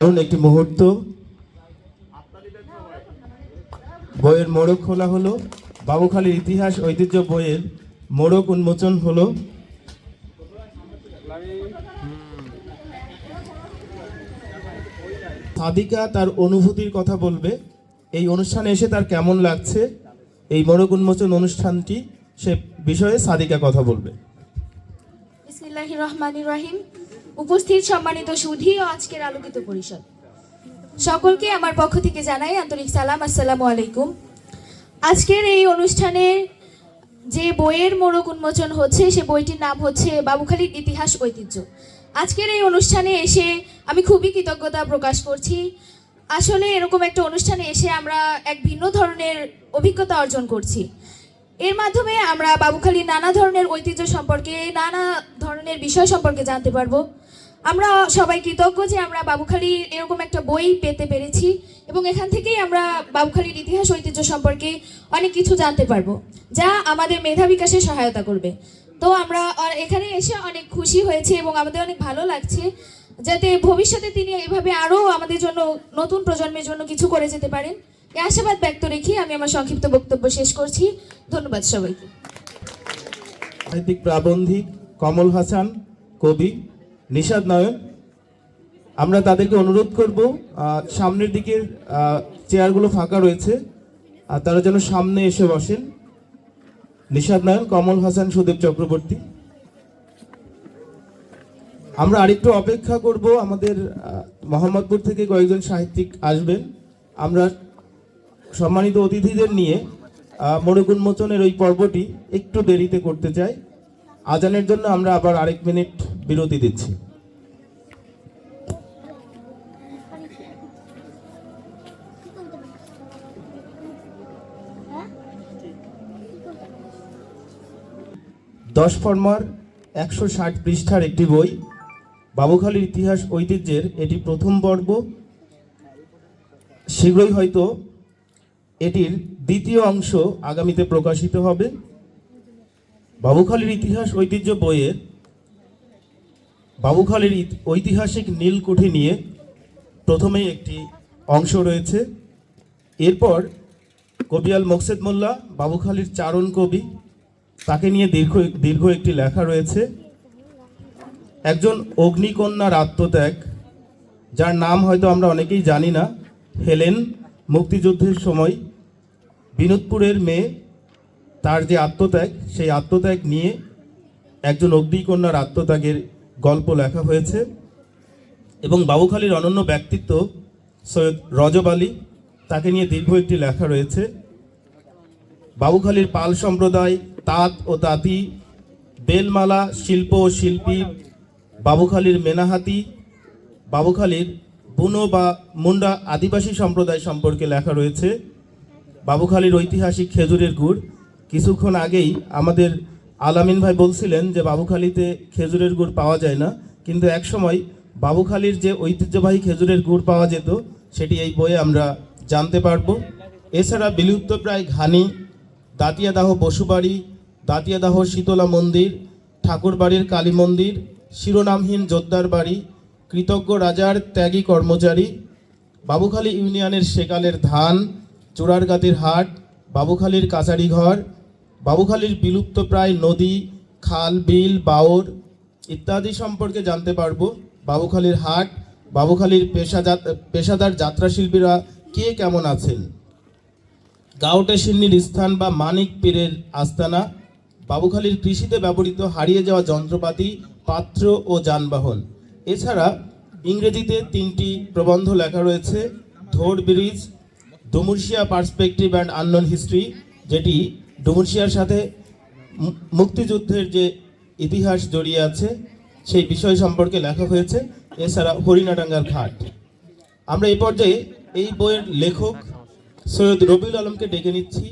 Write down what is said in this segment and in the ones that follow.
একটি মুহূর্ত বইয়ের মোড়ক খোলা হলো। বাবুখালীর ইতিহাস ঐতিহ্য বইয়ের মোড়ক উন্মোচন হলো। সাদিকা তার অনুভূতির কথা বলবে, এই অনুষ্ঠানে এসে তার কেমন লাগছে, এই মোড়ক উন্মোচন অনুষ্ঠানটি সে বিষয়ে সাদিকা কথা বলবে। বিসমিল্লাহির রহমানির রহিম। উপস্থিত সম্মানিত সুধী ও আজকের আলোকিত পরিষদ, সকলকে আমার পক্ষ থেকে জানাই আন্তরিক সালাম, আসসালামু আলাইকুম। আজকের এই অনুষ্ঠানে যে বইয়ের মোড়ক উন্মোচন হচ্ছে সে বইটির নাম হচ্ছে বাবুখালীর ইতিহাস ঐতিহ্য। আজকের এই অনুষ্ঠানে এসে আমি খুবই কৃতজ্ঞতা প্রকাশ করছি। আসলে এরকম একটা অনুষ্ঠানে এসে আমরা এক ভিন্ন ধরনের অভিজ্ঞতা অর্জন করছি। এর মাধ্যমে আমরা বাবুখালীর নানা ধরনের ঐতিহ্য সম্পর্কে, নানা ধরনের বিষয় সম্পর্কে জানতে পারবো। আমরা সবাই কৃতজ্ঞ যে আমরা বাবুখালীর এরকম একটা বই পেতে পেরেছি এবং এখান থেকেই আমরা বাবুখালীর ইতিহাস ঐতিহ্য সম্পর্কে অনেক কিছু জানতে পারবো, যা আমাদের মেধা বিকাশে সহায়তা করবে। তো আমরা এখানে এসে অনেক খুশি হয়েছে এবং আমাদের অনেক ভালো লাগছে, যাতে ভবিষ্যতে তিনি এভাবে আরও আমাদের জন্য, নতুন প্রজন্মের জন্য কিছু করে যেতে পারেন। এই আশাবাদ ব্যক্ত রেখে আমি আমার সংক্ষিপ্ত বক্তব্য শেষ করছি। ধন্যবাদ সবাইকে। সাহিত্যিক প্রাবন্ধিক কমল হাসান, কবি নিশাদ নয়ন, আমরা তাদেরকে অনুরোধ করব সামনের দিকের চেয়ারগুলো ফাঁকা রয়েছে আর তারা যেন সামনে এসে বসেন। নিশাদ নয়ন, কমল হাসান, সুদেব চক্রবর্তী। আমরা আরেকটু অপেক্ষা করব, আমাদের মোহাম্মদপুর থেকে কয়েকজন সাহিত্যিক আসবেন। আমরা সম্মানিত অতিথিদের নিয়ে মোড়ক উন্মোচনের ওই পর্বটি একটু দেরিতে করতে চাই। আজানের জন্য আমরা আবার আরেক মিনিট বিরতি দিচ্ছি। দশ ফরমার 160 পৃষ্ঠার একটি বই, বাবুখালীর ইতিহাস ঐতিহ্যের এটি প্রথম পর্ব। শীঘ্রই হয়তো এটির দ্বিতীয় অংশ আগামীতে প্রকাশিত হবে। বাবুখালীর ইতিহাস ঐতিহ্য বইয়ের বাবুখালীর ঐতিহাসিক নীলকুঠি নিয়ে প্রথমেই একটি অংশ রয়েছে। এরপর কবিয়াল মোকসেদ মোল্লা, বাবুখালীর চারণ কবি, তাকে নিয়ে দীর্ঘ একটি লেখা রয়েছে। একজন অগ্নিকন্যার আত্মত্যাগ, যার নাম হয়তো আমরা অনেকেই জানি না, হেলেন, মুক্তিযুদ্ধের সময় বিনোদপুরের মেয়ে, তার যে আত্মত্যাগ, সেই আত্মত্যাগ নিয়ে একজন অগ্নিকন্যার আত্মত্যাগের গল্প লেখা হয়েছে। এবং বাবুখালীর অনন্য ব্যক্তিত্ব সৈয়দ রজব আলী, তাকে নিয়ে দীর্ঘ একটি লেখা রয়েছে। বাবুখালীর পাল সম্প্রদায়, তাঁত ও তাঁতি, বেলমালা শিল্প ও শিল্পী, বাবুখালীর মেনাহাতি, বাবুখালীর বুনো বা মুন্ডা আদিবাসী সম্প্রদায় সম্পর্কে লেখা রয়েছে। বাবুখালীর ঐতিহাসিক খেজুরের গুড়, কিছুক্ষণ আগেই আমাদের আলামিন ভাই বলছিলেন যে বাবুখালীতে খেজুরের গুড় পাওয়া যায় না, কিন্তু একসময় বাবুখালীর যে ঐতিহ্যবাহী খেজুরের গুড় পাওয়া যেত সেটি এই বইয়ে আমরা জানতে পারব। এছাড়া বিলুপ্তপ্রায় ঘানি, দাঁতিয়াদাহ বসুবাড়ি, দাঁতিয়াদাহ শীতলা মন্দির, ঠাকুরবাড়ির কালী মন্দির, শিরোনামহীন যোদ্ধার বাড়ি, কৃতজ্ঞ রাজার ত্যাগী কর্মচারী, বাবুখালী ইউনিয়নের সেকালের ধান, চূড়ারগাতির হাট, বাবুখালীর কাছারি ঘর, বাবুখালীর বিলুপ্তপ্রায় নদী, খাল, বিল, বাওর ইত্যাদি সম্পর্কে জানতে পারবো। বাবুখালীর হাট, বাবুখালীর পেশাদার যাত্রাশিল্পীরা কে কেমন আছেন, গাউটে সিন্নির স্থান বা মানিক পীরের আস্তানা, বাবুখালীর কৃষিতে ব্যবহৃত হারিয়ে যাওয়া যন্ত্রপাতি, পাত্র ও যানবাহন। এছাড়া ইংরেজিতে 3টি প্রবন্ধ লেখা রয়েছে। Dhor bridge, Dumurshia perspective and unknown history, যেটি ডুমুরশিয়ার সাথে মুক্তিযুদ্ধের যে ইতিহাস জড়িয়ে আছে সেই বিষয় সম্পর্কে লেখা হয়েছে। এছাড়া হরিণাডাঙ্গার ঘাট। আমরা এই পর্যায়ে এই বইয়ের লেখক সৈয়দ রবিউল আলমকে ডেকে নিচ্ছি।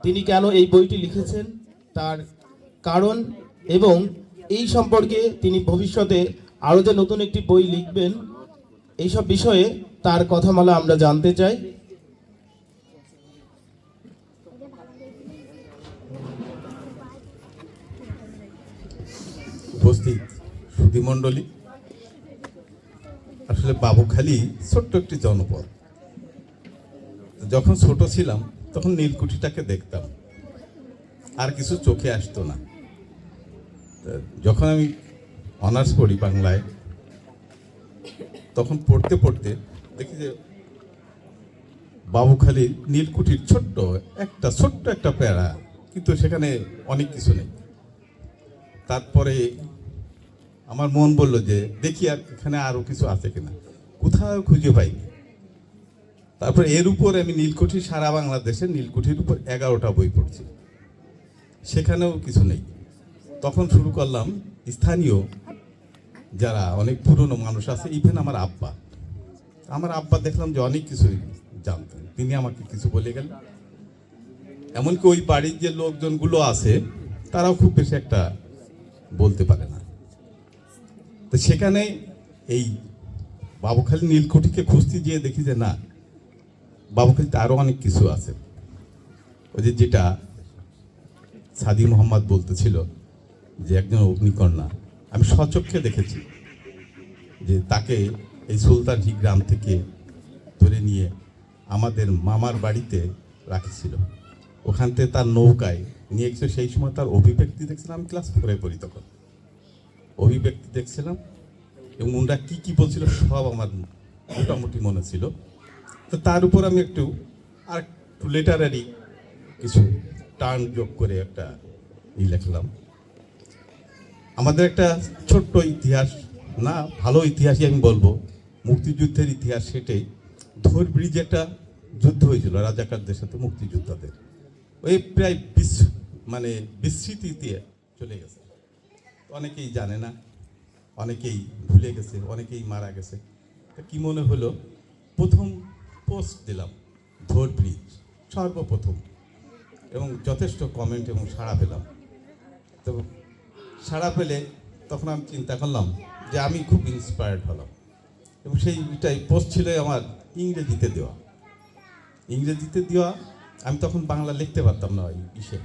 তিনি কেন এই বইটি লিখেছেন, তার কারণ এবং এই সম্পর্কে তিনি ভবিষ্যতে আরও যে নতুন একটি বই লিখবেন, এইসব বিষয়ে তার কথামালা আমরা জানতে চাই। উপস্থিত সুধীমণ্ডলী, আসলে বাবুখালী ছোট্ট একটি জনপদ। যখন ছোট ছিলাম তখন নীলকুঠিটাকে দেখতাম, আর কিছু চোখে আসতো না। যখন আমি অনার্স পড়ি বাংলায়, তখন পড়তে পড়তে দেখি যে বাবুখালীর নীলকুঠির ছোট্ট একটা প্যারা, কিন্তু সেখানে অনেক কিছু নেই। তারপরে আমার মন বলল যে দেখি আর এখানে আরো কিছু আছে কিনা, কোথাও খুঁজে পাইনি। তারপর এর উপর আমি নীলকুঠি, সারা বাংলাদেশের নীলকুঠির উপর 11টা বই পড়ছি, সেখানেও কিছু নেই। তখন শুরু করলাম স্থানীয় যারা অনেক পুরনো মানুষ আছে, ইভেন আমার আব্বা দেখলাম যে অনেক কিছু জানতেন, তিনি আমাকে কিছু বলে গেলেন। এমনকি ওই বাড়ির যে লোকজনগুলো আছে তারাও খুব বেশি একটা বলতে পারে না। তো সেখানে এই বাবুখালী নীলকুঠিকে খুঁজতে গিয়ে দেখি যে না, বাবুখালীতে আরো অনেক কিছু আছে। ওই যে যেটা সাদি মোহাম্মদ বলতেছিল যে একজন অগ্নিকন্যা, আমি স্বচক্ষে দেখেছি যে তাকে এই সুলতানহি গ্রাম থেকে ধরে নিয়ে আমাদের মামার বাড়িতে রাখছিল, ওখান থেকে তার নৌকায় নিয়ে গেছে। সেই সময় তার অভিব্যক্তি দেখছিলাম, আমি ক্লাস 4-এ পড়ি তখন, অভিব্যক্তি দেখছিলাম এবং ওনারা কি কি বলছিল সব আমার মোটামুটি মনে ছিল। তো তার উপর আমি একটু লেটারারি কিছু টার্ন যোগ করে একটা লিখলাম। আমাদের একটা ছোট্ট ইতিহাস, না ভালো ইতিহাসই আমি বলবো, মুক্তিযুদ্ধের ইতিহাস। সেটাই ধর ব্রিজে একটা যুদ্ধ হয়েছিল রাজাকারদের সাথে মুক্তিযোদ্ধাদের, ওই প্রায় বিস্মৃতিতে চলে গেছে। অনেকেই জানে না, অনেকেই ভুলে গেছে, অনেকেই মারা গেছে। তা কি মনে হলো, প্রথম পোস্ট দিলাম ধর ব্রিজ সর্বপ্রথম, এবং যথেষ্ট কমেন্ট এবং সাড়া পেলাম। তো সাড়া পেলে তখন আমি চিন্তা করলাম যে আমি খুব ইন্সপায়ার্ড হলাম, এবং সেইটাই পোস্ট ছিল আমার ইংরেজিতে দেওয়া। আমি তখন বাংলা লিখতে পারতাম না ওই বিষয়ে,